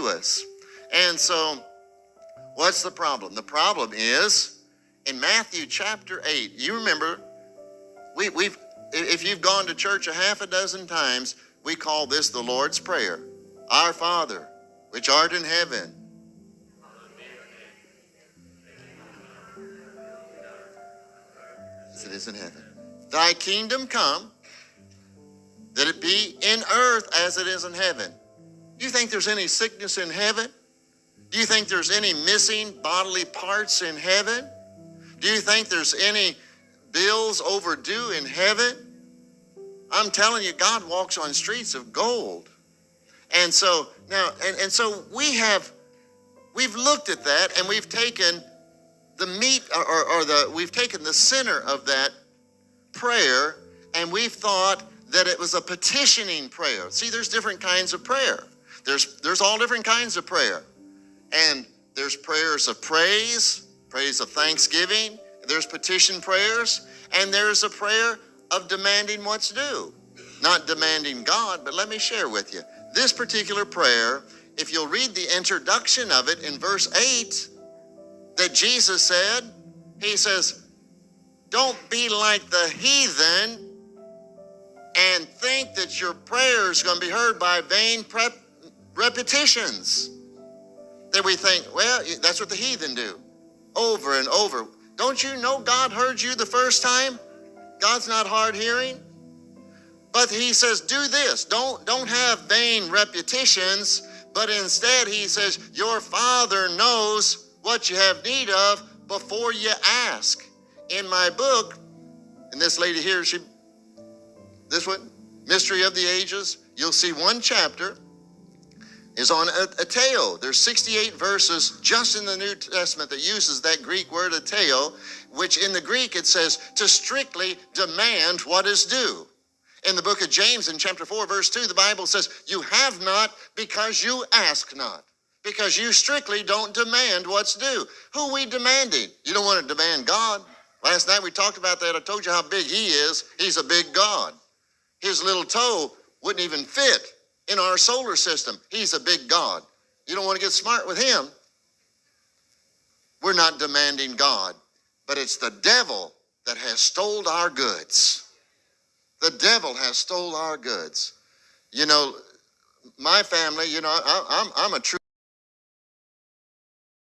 to us. And so what's the problem? The problem is in Matthew chapter 8. You remember, if you've gone to church a half a dozen times, we call this the Lord's Prayer. Our Father, which art in heaven. As it is in heaven. Thy kingdom come, that it be in earth as it is in heaven. Do you think there's any sickness in heaven? Do you think there's any missing bodily parts in heaven? Do you think there's any bills overdue in heaven? I'm telling you, God walks on streets of gold. And so now, and so we've looked at that, and we've taken the meat, we've taken the center of that prayer, and we've thought that it was a petitioning prayer. See, there's different kinds of prayer. There's all different kinds of prayer. And there's prayers of praise of thanksgiving. There's petition prayers, and there's a prayer of demanding what's due. Not demanding God, but let me share with you. This particular prayer, if you'll read the introduction of it in verse 8, that Jesus said, he says, don't be like the heathen and think that your prayer is going to be heard by vain repetitions. That we think, well, that's what the heathen do, over and over. Don't you know God heard you the first time? God's not hard hearing. But he says, do this. Don't have vain repetitions, but instead he says, your Father knows what you have need of before you ask. In my book, and this lady here, this one, Mystery of the Ages, you'll see one chapter is on a tale. There's 68 verses just in the New Testament that uses that Greek word ateo, which in the Greek it says to strictly demand what is due. In the book of James in chapter 4 verse 2, the Bible says, you have not because you ask not. Because you strictly don't demand what's due. Who are we demanding? You don't want to demand God. Last night we talked about that. I told you how big he is. He's a big God. His little toe wouldn't even fit in our solar system. He's a big God. You don't want to get smart with him. We're not demanding God, but it's the devil that has stole our goods. The devil has stole our goods. You know, my family, you know, I'm a true